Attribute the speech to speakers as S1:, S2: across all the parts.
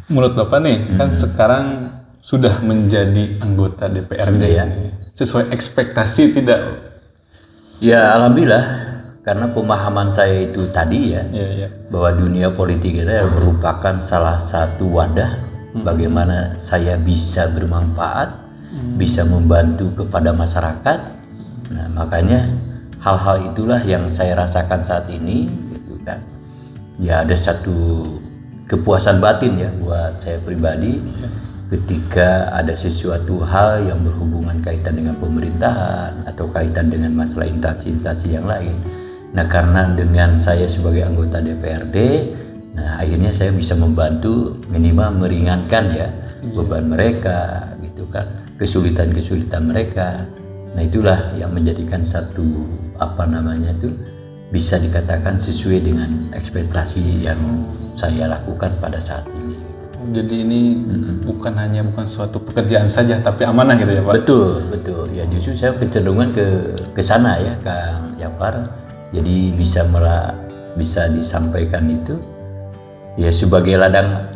S1: Menurut Bapak nih, kan sekarang sudah menjadi anggota DPRD ya. Sesuai ekspektasi tidak?
S2: Ya alhamdulillah, karena pemahaman saya itu tadi ya,
S1: Ya.
S2: bahwa dunia politik kita merupakan salah satu wadah bagaimana saya bisa bermanfaat, bisa membantu kepada masyarakat. Nah makanya hal-hal itulah yang saya rasakan saat ini, gitu kan. Ya ada satu kepuasan batin ya buat saya pribadi ketika ada sesuatu hal yang berhubungan kaitan dengan pemerintahan atau kaitan dengan masalah instansi-instansi yang lain. Nah karena dengan saya sebagai anggota DPRD, nah akhirnya saya bisa membantu minimal meringankan ya beban mereka, gitu kan, kesulitan-kesulitan mereka. Nah itulah yang menjadikan satu bisa dikatakan sesuai dengan ekspektasi yang saya lakukan pada saat ini.
S1: Jadi ini bukan suatu pekerjaan saja, tapi amanah gitu ya Pak?
S2: Betul. Ya justru saya kecenderungan ke sana ya Kang Japar. Jadi bisa disampaikan itu ya sebagai ladang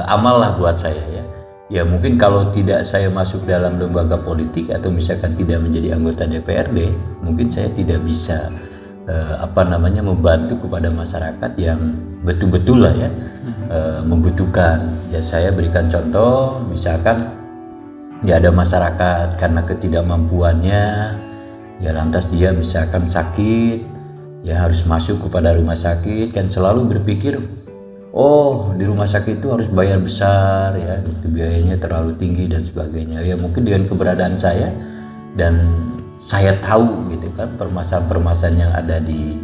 S2: amal lah buat saya ya. Ya mungkin kalau tidak saya masuk dalam lembaga politik atau misalkan tidak menjadi anggota DPRD, mungkin saya tidak bisa membantu kepada masyarakat yang betul-betul lah ya membutuhkan. Ya saya berikan contoh, misalkan ya ada masyarakat karena ketidakmampuannya, ya lantas dia misalkan sakit, ya harus masuk kepada rumah sakit, kan selalu berpikir, oh di rumah sakit itu harus bayar besar ya, itu biayanya terlalu tinggi dan sebagainya. Ya mungkin dengan keberadaan saya dan saya tahu gitu kan permasalahan-permasalahan yang ada di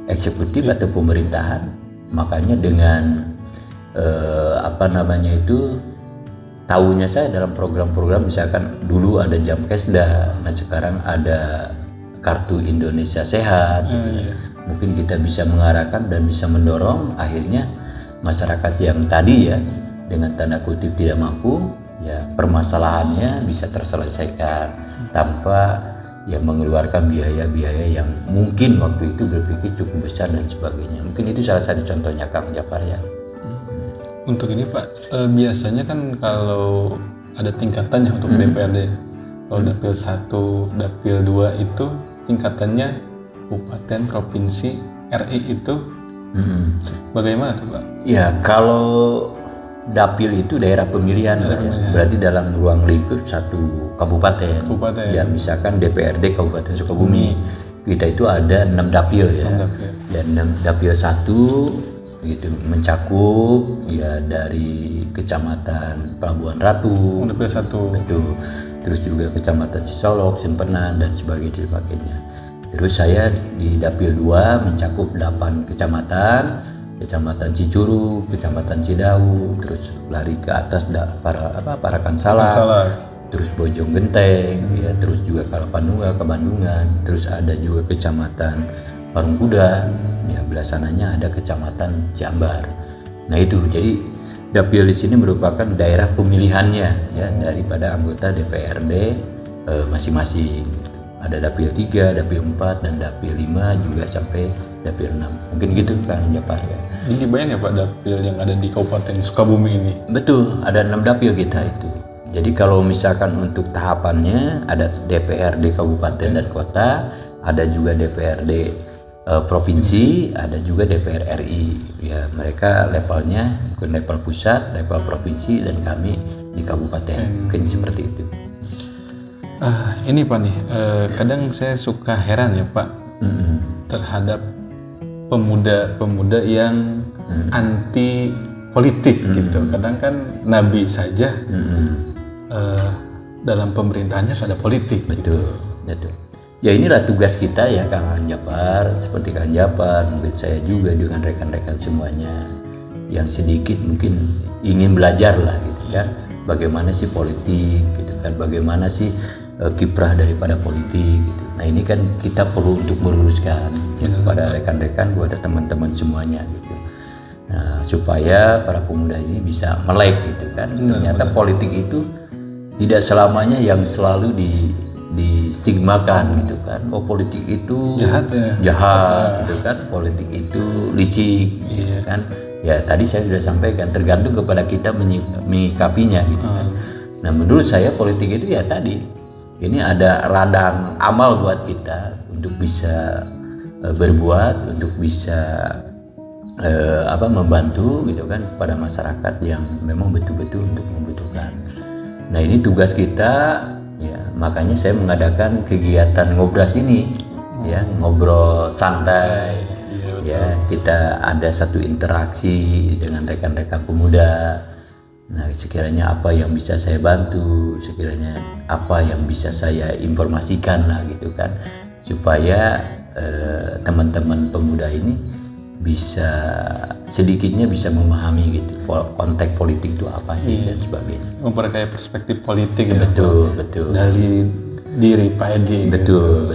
S2: eksekutif atau pemerintahan, makanya dengan tahunya saya dalam program-program, misalkan dulu ada Jamkesda, nah sekarang ada Kartu Indonesia Sehat gitu. Mungkin kita bisa mengarahkan dan bisa mendorong akhirnya masyarakat yang tadi ya dengan tanda kutip tidak mampu, ya permasalahannya bisa terselesaikan tanpa ya mengeluarkan biaya-biaya yang mungkin waktu itu berpikir cukup besar dan sebagainya. Mungkin itu salah satu contohnya Kang Japar ya.
S1: Untuk ini Pak, biasanya kan kalau ada tingkatannya untuk DPRD, kalau dapil 1, dapil 2 itu tingkatannya kabupaten, provinsi, RI itu bagaimana tuh Pak?
S2: Ya kalau dapil itu daerah pemilihan lah ya. Berarti dalam ruang lingkup satu kabupaten. Ya misalkan DPRD Kabupaten Sukabumi, kita itu ada 6 dapil ya. 6 dapil. Dan 6 dapil 1 gitu mencakup ya dari Kecamatan Pelabuhan Ratu,
S1: dapil 1.
S2: Betul. Terus juga Kecamatan Cisolok, Sempenan dan sebagainya. Terus saya di dapil 2 mencakup 8 kecamatan, Kecamatan Cicurug, Kecamatan Cidahu, terus lari ke atas Parakan Salak, terus Bojong Genteng, ya, terus juga Kalapandunga, Kebandungan, terus ada juga Kecamatan Parungkuda, ya belasananya ada Kecamatan Ciambar. Nah itu, jadi dapil di sini merupakan daerah pemilihannya ya daripada anggota DPRD masing-masing. Ada dapil 3, dapil 4, dan dapil 5 juga sampai dapil 6. Mungkin gitu Kang Japar ya.
S1: Ini banyak ya Pak dapil yang ada di Kabupaten Sukabumi ini?
S2: Betul, ada 6 dapil kita itu. Jadi kalau misalkan untuk tahapannya ada DPRD Kabupaten dan Kota, ada juga DPRD Provinsi, ada juga DPR RI. Ya mereka levelnya mungkin level pusat, level provinsi, dan kami di kabupaten. Mungkin seperti itu.
S1: Ini Pak nih, kadang saya suka heran ya Pak terhadap pemuda-pemuda yang anti politik gitu. Kadang kan Nabi saja dalam pemerintahannya sudah politik.
S2: Betul. Ya inilah tugas kita ya Kang Japar, seperti Kang Japar, mungkin saya juga dengan rekan-rekan semuanya yang sedikit mungkin ingin belajar lah gitu kan, bagaimana sih politik gitu kan, bagaimana sih kiprah daripada politik gitu. Nah ini kan kita perlu untuk meluruskan ya, kepada rekan-rekan, kepada teman-teman semuanya gitu. Nah, supaya para pemuda ini bisa melek gitu kan. Ternyata politik itu tidak selamanya yang selalu distigmakan gitu kan. Oh politik itu jahat gitu kan. Politik itu licik gitu kan. Ya tadi saya sudah sampaikan, tergantung kepada kita menyikapinya gitu kan. Nah menurut saya politik itu ya tadi, ini ada ladang amal buat kita untuk bisa berbuat, untuk bisa membantu gitu kan kepada masyarakat yang memang betul-betul untuk membutuhkan. Nah ini tugas kita ya, makanya saya mengadakan kegiatan ngobras ini ya, ngobrol santai ya, kita ada satu interaksi dengan rekan-rekan pemuda. Nah sekiranya apa yang bisa saya bantu, sekiranya apa yang bisa saya informasikan lah gitu kan, supaya teman-teman pemuda ini bisa sedikitnya bisa memahami gitu konteks politik itu apa sih dan sebagainya.
S1: Memperkaya perspektif politik ya.
S2: Betul.
S1: Dari diri Pak Edi.
S2: Betul.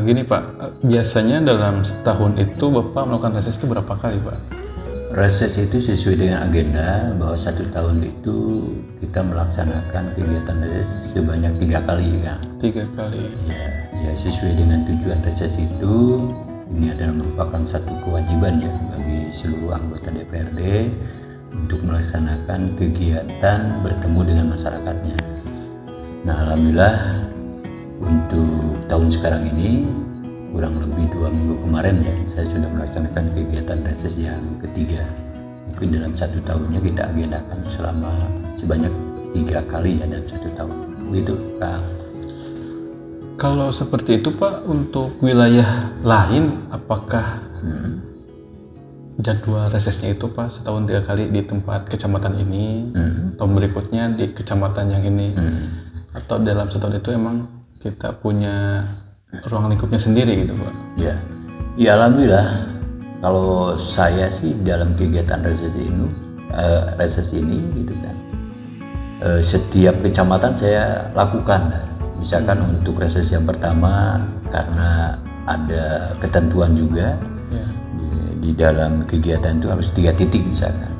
S1: Gini Pak, biasanya dalam setahun itu Bapak melakukan reses itu berapa kali Pak?
S2: Reses itu sesuai dengan agenda bahwa 1 tahun itu kita melaksanakan kegiatan reses sebanyak 3 kali ya.
S1: 3 kali.
S2: Ya sesuai dengan tujuan reses itu. Ini adalah merupakan satu kewajiban ya bagi seluruh anggota DPRD untuk melaksanakan kegiatan bertemu dengan masyarakatnya. Nah alhamdulillah untuk tahun sekarang ini kurang lebih 2 minggu kemarin ya saya sudah melaksanakan kegiatan reses yang ketiga. Mungkin dalam 1 tahunnya kita agendakan sebanyak 3 kali ya dalam 1 tahun. Begitu Kang.
S1: Kalau seperti itu Pak, untuk wilayah lain apakah jadwal resesnya itu Pak setahun 3 kali di tempat kecamatan ini, tahun berikutnya di kecamatan yang ini, atau dalam setahun itu emang kita punya ruang lingkupnya sendiri gitu Pak?
S2: Ya alhamdulillah kalau saya sih dalam kegiatan reses ini gitu kan, setiap kecamatan saya lakukan. Misalkan untuk reses yang pertama karena ada ketentuan juga di dalam kegiatan itu harus 3 titik misalkan.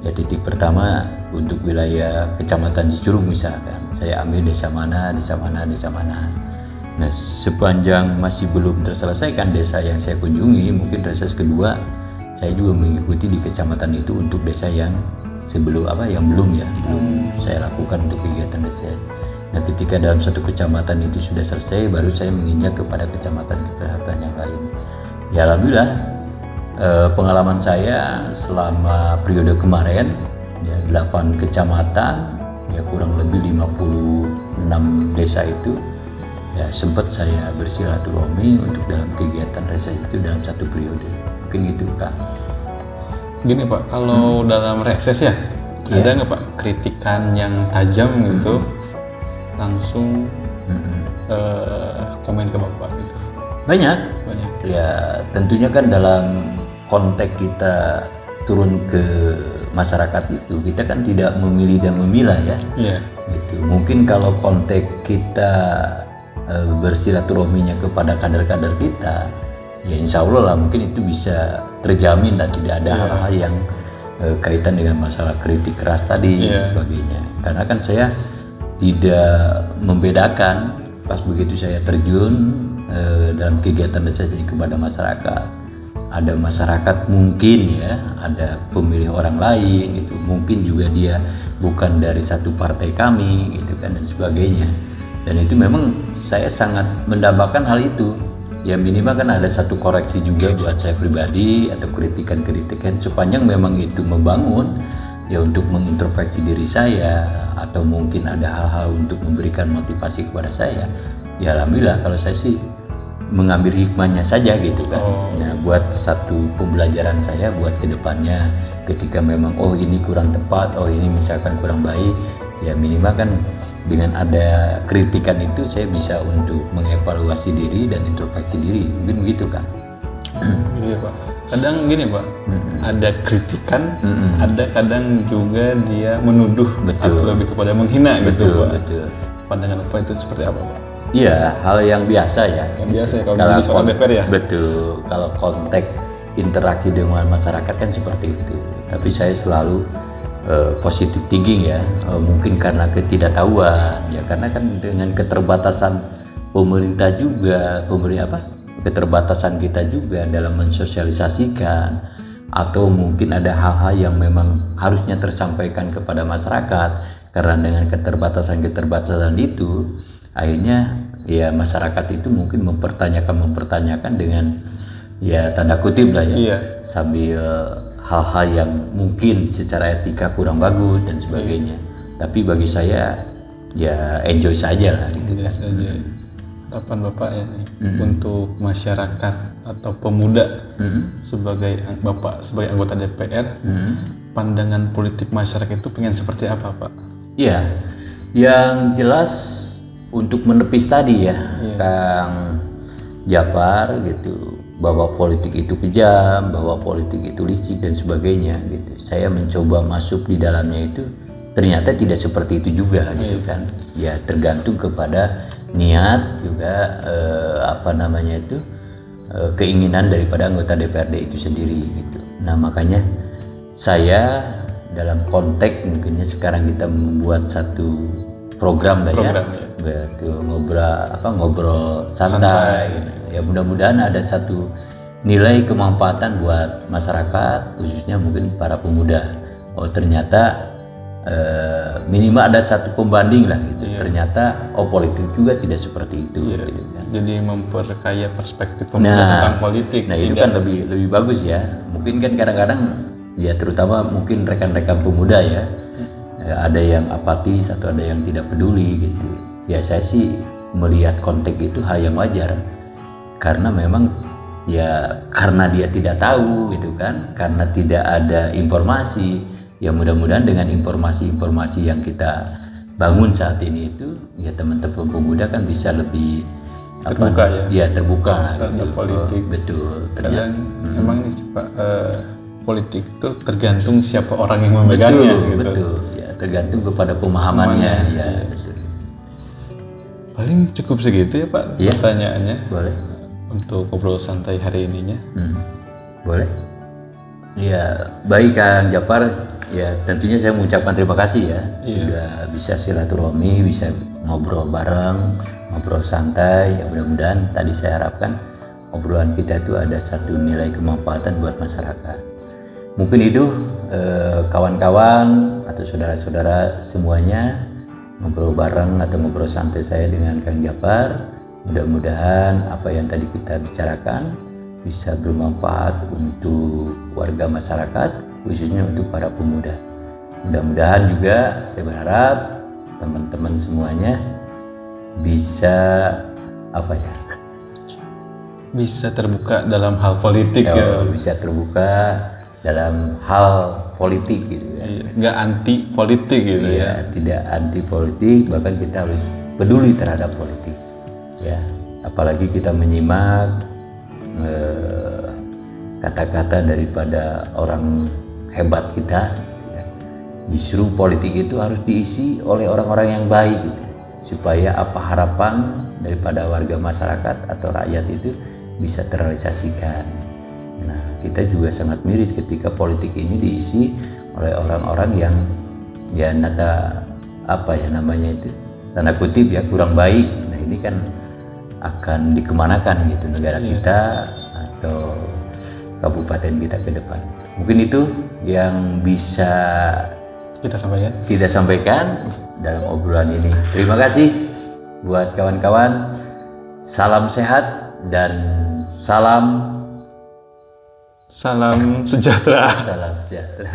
S2: Ya titik pertama untuk wilayah kecamatan Cicurug misalkan, saya ambil desa mana. Nah sepanjang masih belum terselesaikan desa yang saya kunjungi, mungkin reses kedua saya juga mengikuti di kecamatan itu untuk desa yang belum saya lakukan untuk kegiatan reses. Nah ketika dalam satu kecamatan itu sudah selesai, baru saya menginjak kepada kecamatan yang lain. Ya alhamdulillah pengalaman saya selama periode kemarin ya 8 kecamatan ya kurang lebih 56 desa itu ya sempat saya bersilaturahmi untuk dalam kegiatan reses itu dalam 1 periode. Mungkin gitu Kak.
S1: Gini Pak, kalau dalam reses ya ada nggak Pak kritikan yang tajam gitu langsung komen ke Bapak gitu?
S2: Banyak. Ya tentunya kan dalam konteks kita turun ke masyarakat itu kita kan tidak memilih dan memilah ya. Gitu. Mungkin kalau konteks kita bersilaturahminya kepada kader-kader kita, ya insya Allah lah mungkin itu bisa terjamin dan tidak ada hal-hal yang kaitan dengan masalah kritik keras tadi dan sebagainya. Karena kan saya tidak membedakan pas begitu saya terjun dalam kegiatan reses ini kepada masyarakat. Ada masyarakat mungkin ya, ada pemilih orang lain gitu, mungkin juga dia bukan dari satu partai kami gitu kan dan sebagainya. Dan itu memang saya sangat mendambakan hal itu. Ya minimal kan ada satu koreksi juga buat saya pribadi atau kritikan-kritikan sepanjang memang itu membangun ya untuk mengintrospeksi diri saya atau mungkin ada hal-hal untuk memberikan motivasi kepada saya. Ya alhamdulillah kalau saya sih mengambil hikmahnya saja gitu kan. Nah, buat satu pembelajaran saya buat kedepannya ketika memang ini kurang tepat, ini misalkan kurang baik, ya minimal kan dengan ada kritikan itu saya bisa untuk mengevaluasi diri dan introspeksi diri, mungkin begitu kan.
S1: Iya Pak, kadang gini Pak, ada kritikan, ada kadang juga dia menuduh atau lebih kepada menghina gitu Pak. Pandangan Bapak itu seperti apa Pak?
S2: Iya, hal yang biasa ya.
S1: Yang biasa ya kalau di sekolah DPR ya.
S2: Betul, kalau konteks interaksi dengan masyarakat kan seperti itu. Tapi saya selalu positive thinking ya, mungkin karena ketidaktahuan ya, karena kan dengan keterbatasan pemerintah juga, keterbatasan kita juga dalam mensosialisasikan atau mungkin ada hal-hal yang memang harusnya tersampaikan kepada masyarakat, karena dengan keterbatasan itu akhirnya ya masyarakat itu mungkin mempertanyakan dengan ya tanda kutip lah ya,
S1: Iya.
S2: sambil hal-hal yang mungkin secara etika kurang bagus dan sebagainya. Tapi bagi saya ya enjoy saja lah gitu
S1: Iya
S2: kan.
S1: saja. Harapan Bapak ya nih untuk masyarakat atau pemuda sebagai Bapak sebagai anggota DPR, pandangan politik masyarakat itu pengen seperti apa, Pak?
S2: Ya, yang jelas untuk menepis tadi ya, Kang Japar gitu, bahwa politik itu kejam, bahwa politik itu licik dan sebagainya gitu. Saya mencoba masuk di dalamnya itu, ternyata tidak seperti itu juga gitu kan. Ya tergantung kepada niat juga keinginan daripada anggota DPRD itu sendiri gitu. Nah makanya saya dalam konteks mungkinnya sekarang kita membuat satu program lah ya, betul, ngobrol santai gitu. Ya mudah-mudahan ada satu nilai kemanfaatan buat masyarakat, khususnya mungkin para pemuda. Oh ternyata minimal ada satu pembanding lah gitu. Ternyata politik juga tidak seperti itu gitu kan.
S1: Jadi memperkaya perspektif pemuda tentang politik.
S2: Nah itu kan lebih bagus ya. Mungkin kan kadang-kadang ya terutama mungkin rekan-rekan pemuda ya, ada yang apatis atau ada yang tidak peduli gitu. Ya saya sih melihat konteks itu hal yang wajar, karena memang ya karena dia tidak tahu gitu kan, karena tidak ada informasi. Ya mudah-mudahan dengan informasi-informasi yang kita bangun saat ini itu ya teman-teman pemuda kan bisa lebih
S1: terbuka
S2: terbuka
S1: terhadap
S2: gitu.
S1: politik.
S2: Betul.
S1: Kadang memang ini Pak, politik itu tergantung siapa orang yang memegangnya gitu.
S2: Betul. Ya tergantung kepada pemahamannya ya. Betul.
S1: Paling cukup segitu ya Pak pertanyaannya.
S2: Boleh.
S1: Untuk ngobrol santai hari ininya.
S2: Boleh. Ya baik Kang Japar. Ya tentunya saya mengucapkan terima kasih ya sudah bisa silaturahmi, bisa ngobrol bareng, ngobrol santai. Ya mudah-mudahan tadi saya harapkan obrolan kita itu ada satu nilai kemanfaatan buat masyarakat. Mungkin itu kawan-kawan atau saudara-saudara semuanya ngobrol bareng atau ngobrol santai saya dengan Kang Japar. Mudah-mudahan apa yang tadi kita bicarakan bisa bermanfaat untuk warga masyarakat, khususnya untuk para pemuda. Mudah-mudahan juga saya berharap teman-teman semuanya bisa
S1: bisa terbuka dalam hal politik
S2: bisa terbuka dalam hal politik gitu ya.
S1: Nggak anti politik gitu ya.
S2: Tidak anti politik, bahkan kita harus peduli terhadap politik ya. Apalagi kita menyimak kata-kata daripada orang hebat kita ya. Justru politik itu harus diisi oleh orang-orang yang baik gitu, supaya apa harapan daripada warga masyarakat atau rakyat itu bisa terrealisasikan. Nah kita juga sangat miris ketika politik ini diisi oleh orang-orang yang ya tanda kutip ya kurang baik. Nah ini kan akan dikemanakan gitu negara kita atau kabupaten kita ke depan. Mungkin itu yang bisa kita sampaikan dalam obrolan ini. Terima kasih buat kawan-kawan. Salam sehat dan salam
S1: sejahtera.
S2: Salam sejahtera.